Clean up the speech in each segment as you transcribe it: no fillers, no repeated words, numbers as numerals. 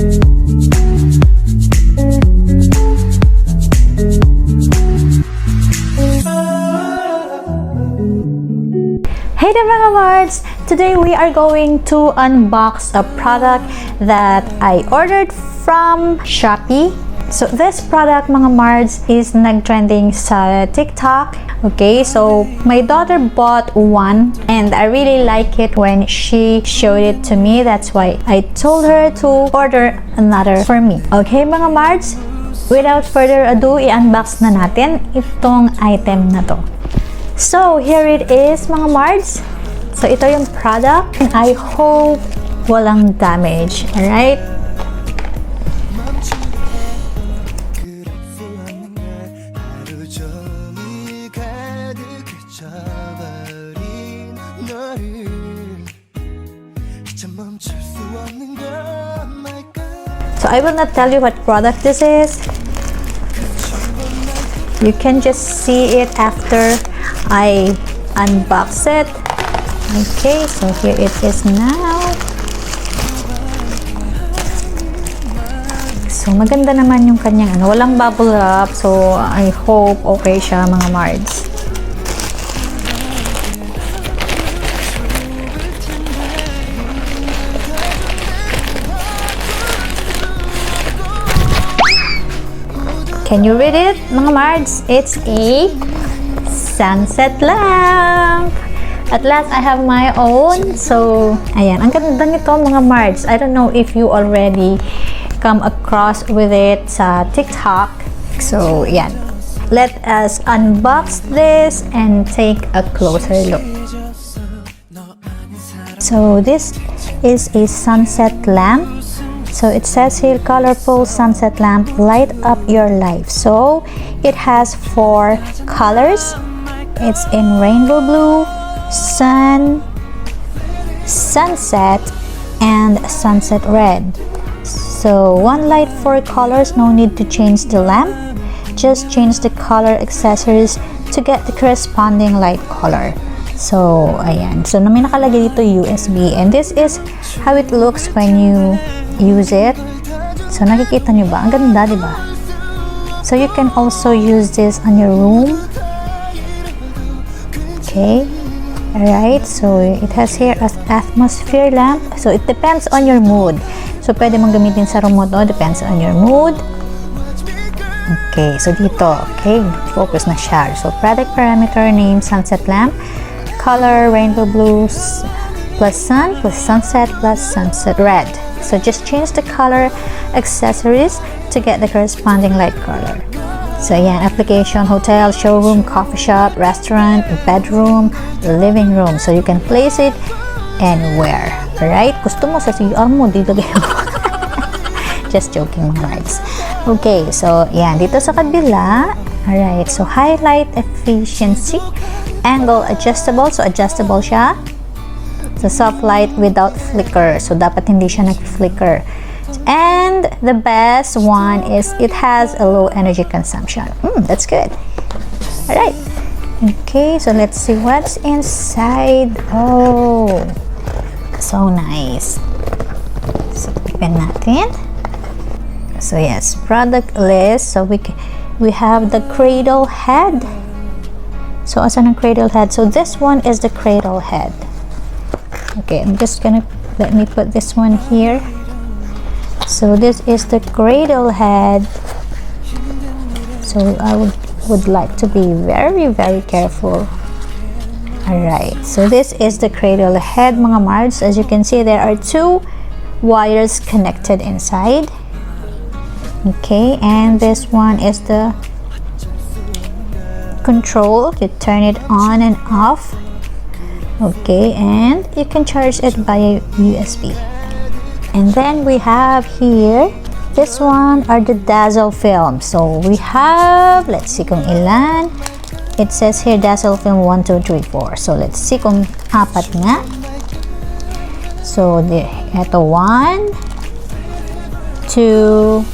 Hey there mga Mards! Today we are going to unbox a product that I ordered from Shopee. So this product mga Mards is nag-trending sa TikTok. Okay, so my daughter bought one and I really like it when she showed it to me. That's why I told her to order another for me. Okay mga Mards, without further ado, i-unbox na natin itong item na to. So, here it is mga Mards. So, ito yung product and I hope walang damage. Alright? So, I will not tell you what product this is. You can just see it after I unbox it. Okay, so here it is now. So maganda naman yung kanyang walang bubble wrap, so I hope okay siya mga Mards. Can you read it mga Mards? It's a sunset lamp. At last, I have my own. So, ayan. Ang ganda nito mga Mards. I don't know if you already come across with it sa TikTok. So, ayan. Let us unbox this and take a closer look. So, this is a sunset lamp. So, it says here, colorful sunset lamp, light up your life. So, it has 4 colors. It's in rainbow blue, sun, sunset, and sunset red. So 1 light, 4 colors. No need to change the lamp. Just change the color accessories to get the corresponding light color. So ayan. So may nakalagay dito USB, and this is how it looks when you use it. So nakikita nyo ba? Ang ganda, di ba? So you can also use this on your room. Okay, alright, so it has here as atmosphere lamp. So it depends on your mood. So pwede mong gamitin sa room mo to, depends on your mood. Okay, so dito, okay, focus na siya. So product parameter, name, sunset lamp, color, rainbow blue, plus sun, plus sunset red. So just change the color accessories to get the corresponding light color. So ayan, application, hotel, showroom, coffee shop, restaurant, bedroom, living room. So you can place it anywhere. Alright? Gusto mo sa CR mo, dito kayo. Just joking mga Mards. Okay, so ayan, dito sa kabila. Alright, so highlight efficiency, angle adjustable. So adjustable siya. So soft light without flicker. So dapat hindi siya nag-flicker. And the best one is it has a low energy consumption. That's good. Alright. Okay, so let's see what's inside. Oh, so nice. So open natin. So yes, product list. So we have the cradle head. So asan ang cradle head? So this one is the cradle head. Okay, I'm just gonna let me put this one here. So this is the cradle head. So I would like to be very careful. Alright, so this is the cradle head mga Mards. As you can see, there are 2 wires connected inside. Okay, and this one is the control to turn it on and off. Okay, and you can charge it via USB. And then we have here, this one are the dazzle film. So we have, let's see kung ilan. It says here dazzle film 1, 2, 3, 4. So let's see kung 4 nga. So ito 1, 2,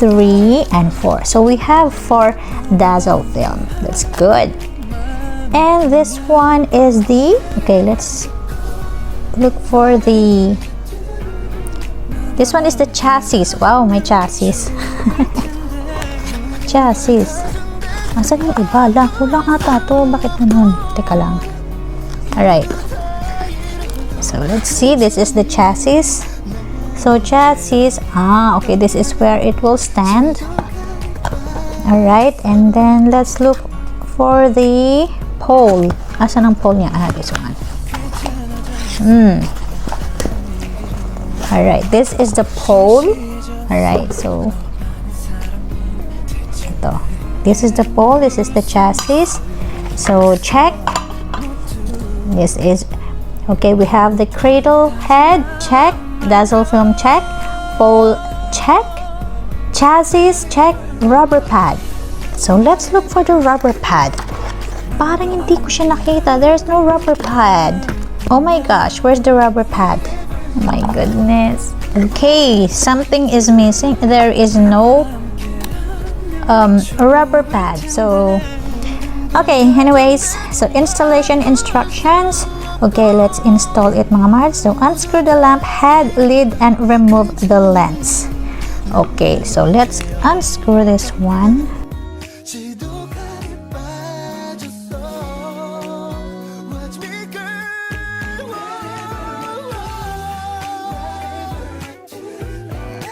3, and 4. So we have 4 dazzle film. That's good. And this one is the, okay, let's look for the This one is the chassis. Wow, may chassis. Chassis. Asan yung iba? Kulang ata to. Bakit ganun? Teka lang. Alright. So, let's see. This is the chassis. So, chassis. Okay. This is where it will stand. Alright. And then, let's look for the pole. Asan ang pole niya? This one. Alright. This is the pole. Alright. So, ito. This is the pole. This is the chassis. So, check. This is, okay, we have the cradle head, check. Dazzle film, check. Pole, check. Chassis, check. Rubber pad. So, let's look for the rubber pad. Parang hindi ko siya nakita. There's no rubber pad. Oh my gosh, where's the rubber pad? Oh my goodness. Okay, something is missing. There is no rubber pad. So, okay, anyways, so installation instructions. Okay, let's install it mga mards. So, unscrew the lamp head, lid, and remove the lens. Okay, so let's unscrew this one.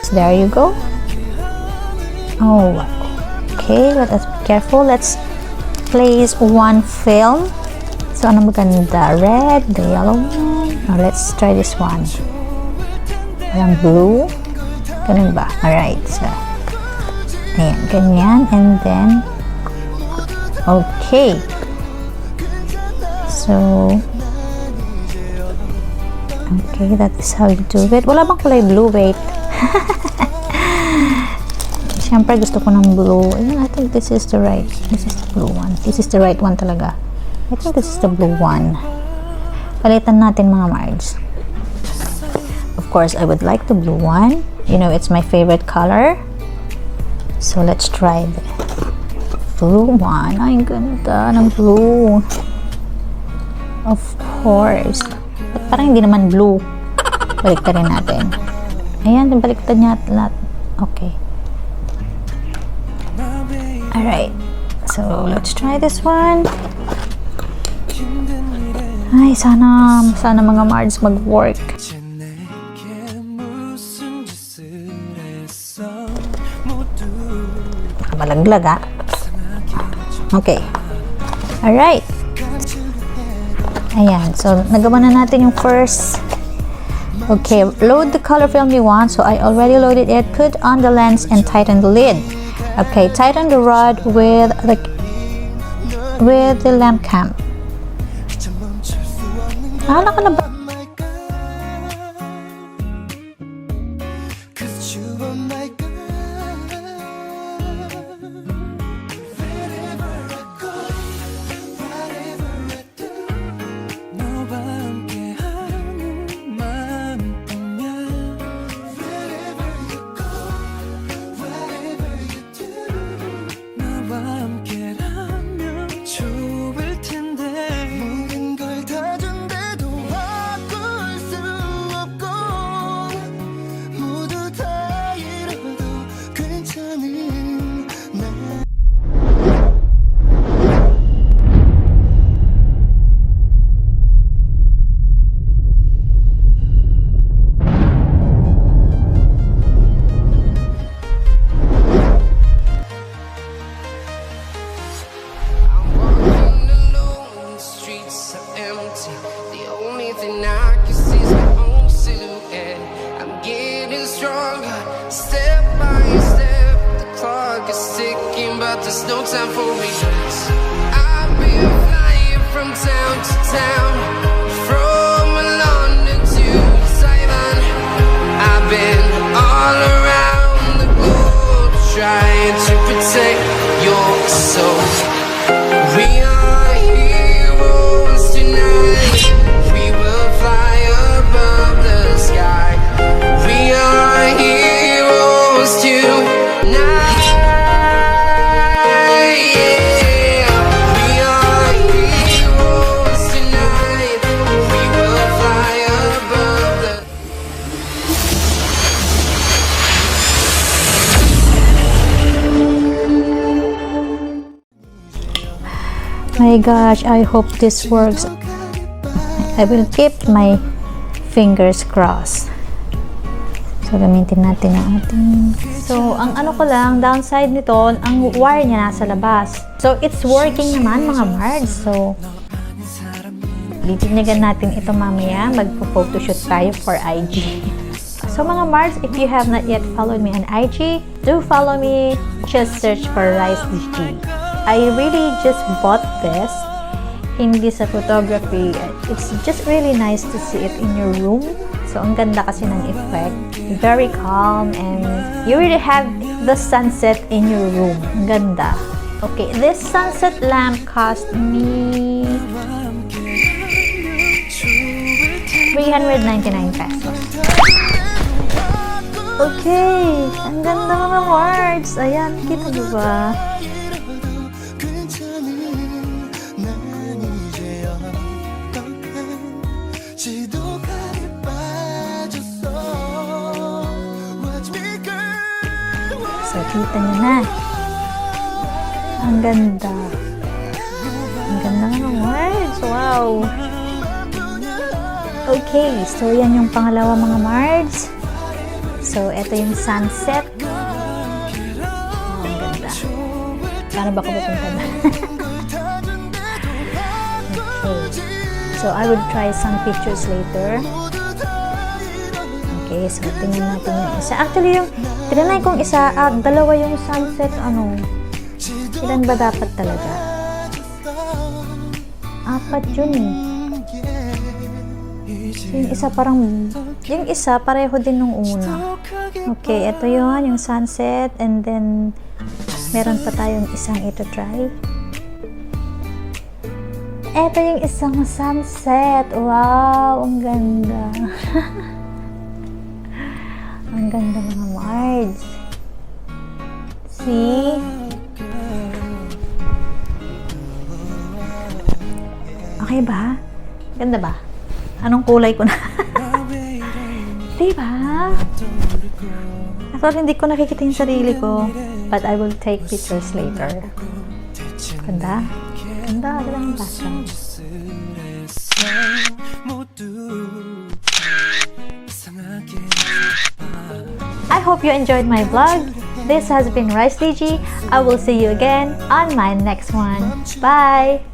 So there you go. Oh, okay, let us be careful. Let's place one film. So, ano maganda? Red, the yellow one. Let's try this one. Parang blue. Ganun ba? Alright. So, ayan, ganyan. And then, okay. So, okay, that is how you do it. Wala bang kulay blue? Wait. Siyempre, gusto ko ng blue. I think this is the right. This is the blue one. This is the right one talaga. I think this is the blue one. Palitan natin mga mards. Of course, I would like the blue one. You know, it's my favorite color. So, let's try the blue one. Ay, ganda ng blue. Of course. But parang hindi naman blue. Baliktad rin natin. Ayan, baliktad niya lahat. Okay. Alright. So, let's try this one. Ay, sana mga mards mag-work. Malaglag, ha? Okay. Alright. Ayan. So, nagawa na natin yung first. Okay. Load the color film you want. So, I already loaded it. Put on the lens and tighten the lid. Okay. Tighten the rod with the lamp cam. Naka na ba? There's no time for regrets. I've been flying from town to town, from London to Taiwan. I've been all around the globe trying to protect your soul. We are heroes tonight. We will fly above the sky. We are heroes tonight. My gosh, I hope this works. I will keep my fingers crossed. So, gamitin natin ang ating... So, ang ano ko lang, downside nito, ang wire niya nasa labas. So, it's working naman mga Mards. So, titinigan natin ito mamaya. Magpo-photoshoot tayo for IG. So, mga Mards, if you have not yet followed me on IG, do follow me. Just search for Ryce DG. I really just bought this. Hindi sa photography. It's just really nice to see it in your room. So, ang ganda kasi ng effect. Very calm and you really have the sunset in your room. Ang ganda. Okay, this sunset lamp cost me 399 pesos. Okay, ang ganda mga Mards. Ayan, kita mo ba? So, kita nyo na. Ang ganda. Ang ganda mga Mards. Wow. Okay, so yan yung pangalawa mga Mards. So, ito yung sunset. Oh, ang ganda. Paano ba ako pupunta na? Okay. So, I would try some pictures later. Okay, so tingnan natin yung isa. Actually, yung tinanay kong isa, dalawa yung sunset, ilan ba dapat talaga? 4 yun eh. Yung isa pareho din nung una. Okay, ito yun, yung sunset, and then, meron pa tayong isang ito try. Ito yung isang sunset. Wow, ang ganda. Ang ganda mga Mards. See? Okay ba? Ganda ba? Anong kulay ko na? Diba? Actually, hindi ko nakikita yung sarili ko. But I will take pictures later. Ganda? Ganda. Ganda ng background. I hope you enjoyed my vlog. This has been Ryce DG. I will see you again on my next one. Bye!